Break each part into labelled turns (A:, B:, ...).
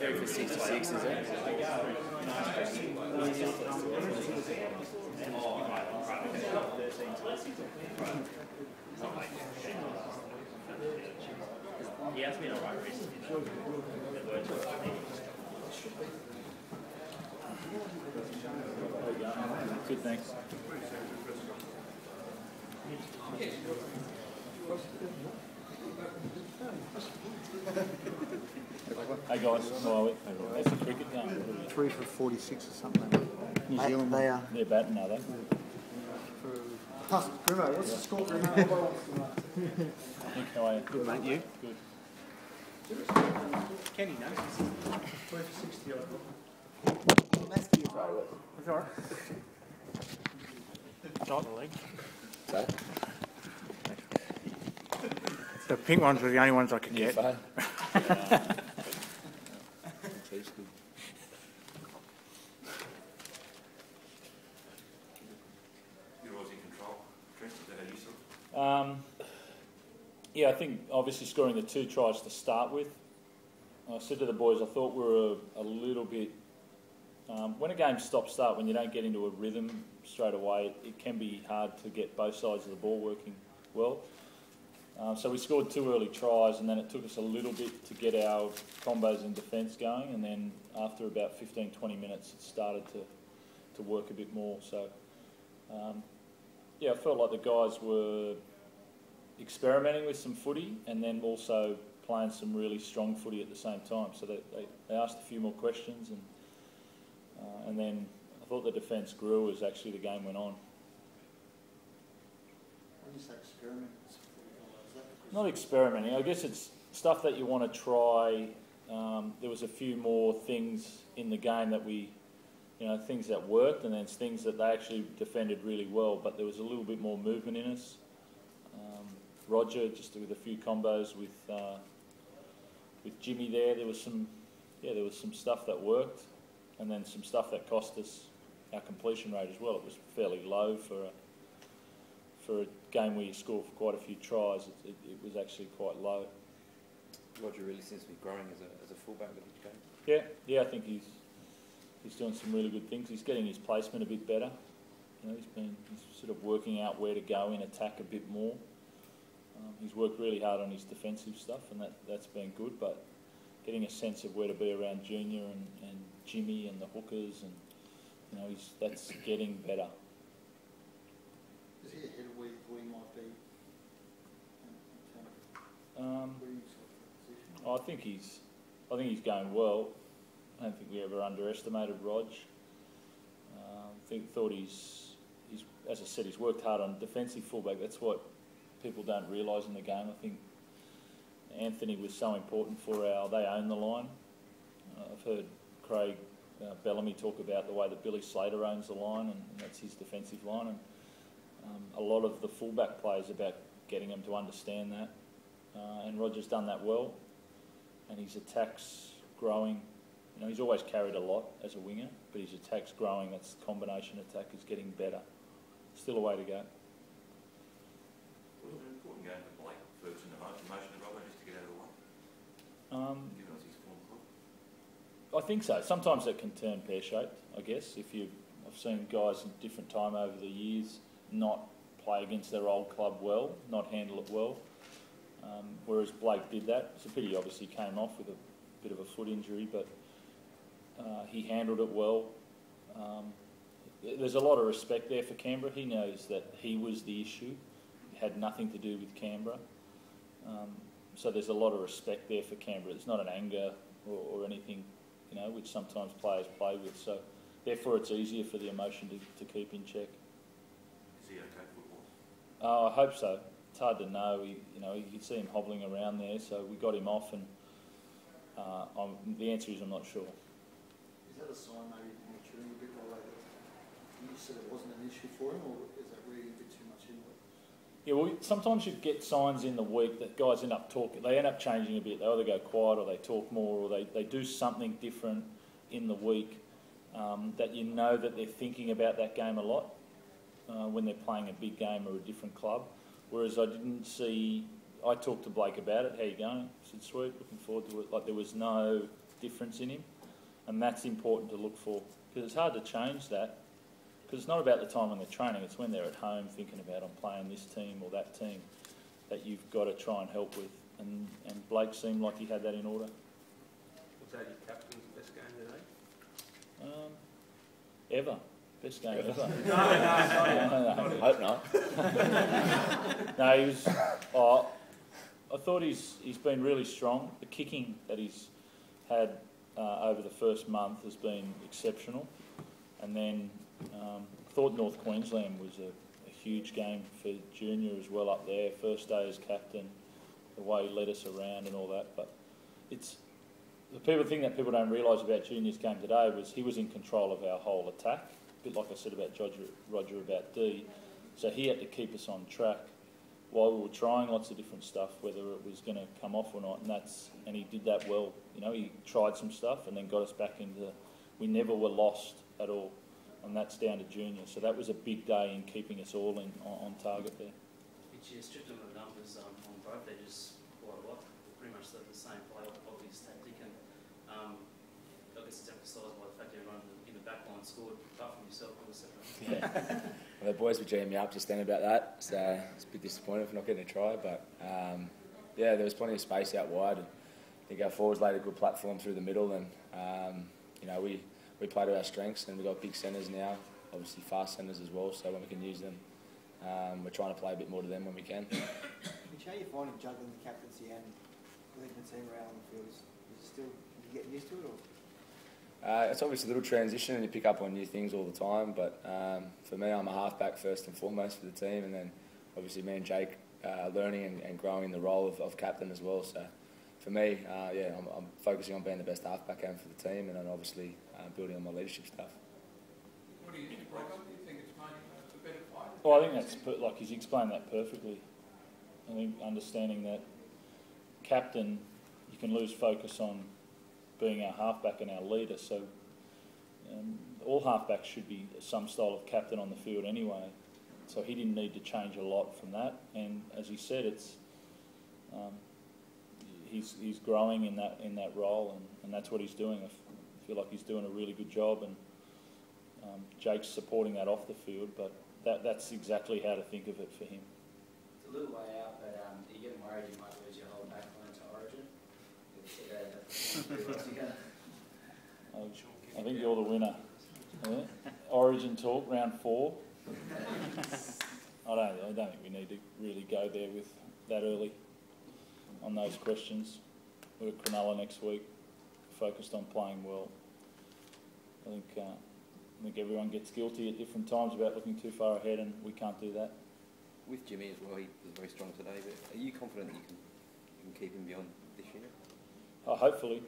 A: 3 for 66, is it?
B: He has been alright recently, though.
C: Good, thanks. Hey guys, how are we? That's a cricket game.
D: 3 for 46 or something. New Zealand.
C: They're batting, are they?
D: Bruno, what's the score, Bruno?
C: How are you?
D: Good, mate. You?
C: Good.
D: Kenny knows. 3 for 60 odd.
E: That's the favourite.
D: That's all right. Not the leg.
E: So?
D: The pink ones were the only ones I could get.
E: Fine.
B: You're always in control. Trent, is that how you saw it?
C: Yeah, I think obviously scoring the 2 tries to start with. I said to the boys, I thought we were a little bit... when a game stop-start, when you don't get into a rhythm straight away, it can be hard to get both sides of the ball working well. So we scored 2 early tries, and then it took us a little bit to get our combos in defence going, and then after about 15-20 minutes it started to work a bit more. So yeah, I felt like the guys were experimenting with some footy and then also playing some really strong footy at the same time. So they asked a few more questions, and then I thought the defence grew as actually the game went on.
D: When you say experiment,
C: Not experimenting, I guess it's stuff that you want to try. There was a few more things in the game that things that worked, and then things that they actually defended really well, but there was a little bit more movement in us. Roger, just with a few combos with Jimmy there was some stuff that worked, and then some stuff that cost us our completion rate as well. It was fairly low for a game where you score for quite a few tries. It was actually quite low.
E: Roger really seems to be growing as a fullback with each game.
C: Yeah, I think he's doing some really good things. He's getting his placement a bit better. He's sort of working out where to go in attack a bit more. He's worked really hard on his defensive stuff, and that's been good, but getting a sense of where to be around Junior and Jimmy and the hookers, and that's getting better.
D: is he ahead of where you thought he might be?
C: I think he's going well. I don't think we ever underestimated Rog. Thought he's as I said, he's worked hard on defensive fullback. That's what people don't realise in the game. I think Anthony was so important for they own the line. I've heard Craig Bellamy talk about the way that Billy Slater owns the line, and that's his defensive line. And a lot of the fullback play is about getting them to understand that. And Roger's done that well, and his attack's growing. He's always carried a lot as a winger, but his attack's growing. That's combination attack is getting better. Still a way to go.
B: Was it an important game for Blake Pearce in the motion of rubber just to get out of the way? Given us his form club?
C: I think so. Sometimes it can turn pear-shaped, I guess. I've seen guys in different time over the years not play against their old club well, not handle it well. Whereas Blake did that. It's a pity, obviously, he came off with a bit of a foot injury, but he handled it well. There's a lot of respect there for Canberra. He knows that he was the issue. It had nothing to do with Canberra. So there's a lot of respect there for Canberra. It's not an anger or anything, which sometimes players play with. So therefore it's easier for the emotion to keep in check.
B: Is he okay football?
C: I hope so. It's hard to know. You could see him hobbling around there, so we got him off, and the answer is I'm not sure.
D: Is that a sign maybe maturing a bit by way that you said it wasn't an issue for him, or is that reading a bit too much into it?
C: Yeah, well, sometimes you get signs in the week that guys end up talking. They end up changing a bit. They either go quiet, or they talk more, or they do something different in the week that that they're thinking about that game a lot when they're playing a big game or a different club. Whereas I talked to Blake about it. How you going? I said, sweet, looking forward to it. Like there was no difference in him, and that's important to look for, because it's hard to change that, because it's not about the time when they're training, it's when they're at home thinking about, I'm playing this team or that team, that you've got to try and help with, and Blake seemed like he had that in order.
A: Was that your captain's best game today?
C: Ever. Best game ever.
E: No. I hope not.
C: No, he was... I thought he's been really strong. The kicking that he's had over the first month has been exceptional. And then I thought North Queensland was a huge game for Junior as well up there. First day as captain, the way he led us around and all that. But it's... The thing that people don't realise about Junior's game today was he was in control of our whole attack. A bit like I said about Roger about D. So he had to keep us on track while we were trying lots of different stuff, whether it was going to come off or not, and he did that well. You know, he tried some stuff and then got us back into... We never were lost at all, and that's down to Junior. So that was a big day in keeping us all on target there.
F: Did you strip them of the numbers on both? They're just quite a lot, pretty much the same play, obvious tactic, and I guess it's emphasised by the fact that everyone in the back line scored, apart from yourself on the second.
E: Yeah. Well, the boys were jamming me up just then about that, so it's a bit disappointed for not getting a try, but yeah, there was plenty of space out wide. And I think our forwards laid a good platform through the middle, and you know, we play to our strengths, and we've got big centres now, obviously fast centres as well, so when we can use them, we're trying to play a bit more to them when we can.
D: Which, how are you finding juggling the captaincy and leading the team around on the field? Is it still, are you getting used to it, or...?
E: It's obviously a little transition and you pick up on new things all the time, but for me, I'm a halfback first and foremost for the team, and then obviously me and Jake learning and growing in the role of captain as well. So for me, yeah, I'm focusing on being the best halfback I can for the team, and then obviously building on my leadership stuff.
A: What do you think, Rob? Do you think it's made a better fight?
C: Well, I think that's like he's explained that perfectly. I think understanding that captain, you can lose focus on being our halfback and our leader, so all halfbacks should be some style of captain on the field anyway. So he didn't need to change a lot from that, and as he said, it's he's growing in that role, and that's what he's doing. I feel like he's doing a really good job, and Jake's supporting that off the field, but that's exactly how to think of it for him.
F: It's a little way out, but are you getting worried you might lose your whole back line to Origin?
C: I think you're the winner. Yeah. Origin talk, round 4. I don't think we need to really go there with that early on those questions. We're at Cronulla next week, focused on playing well. I think everyone gets guilty at different times about looking too far ahead, and we can't do that.
E: With Jimmy as well, he was very strong today, but are you confident that you can keep him beyond this year?
C: Hopefully.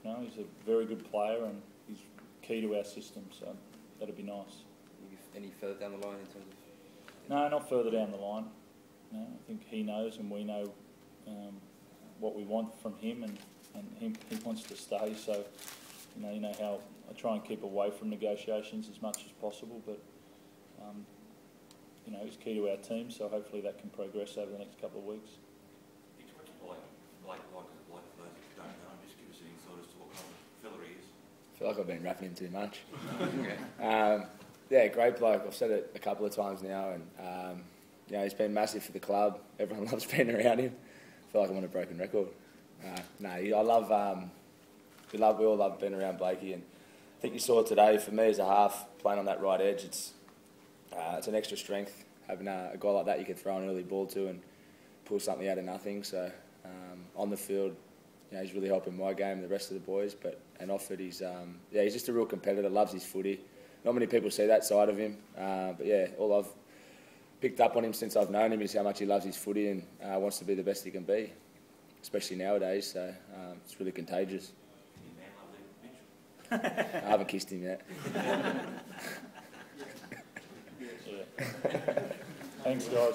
C: No, he's a very good player and he's key to our system, so that'd be nice.
E: Any further down the line in terms of...
C: No, not further down the line. No, I think he knows and we know what we want from him, and he wants to stay, so you know how I try and keep away from negotiations as much as possible, but you know, he's key to our team, so hopefully that can progress over the next couple of weeks.
E: I feel like I've been rapping him too much. Yeah, great bloke. I've said it a couple of times now, and you know, he's been massive for the club. Everyone loves being around him. I feel like I'm on a broken record. I love. We all love being around Blakey, and I think you saw it today. For me as a half, playing on that right edge, it's an extra strength having a guy like that you can throw an early ball to and pull something out of nothing. So on the field, you know, he's really helping my game and the rest of the boys. And off it, he's just a real competitor. Loves his footy. Not many people see that side of him. But yeah, all I've picked up on him since I've known him is how much he loves his footy and wants to be the best he can be, especially nowadays. So it's really contagious. I haven't kissed him yet.
C: Thanks, guys.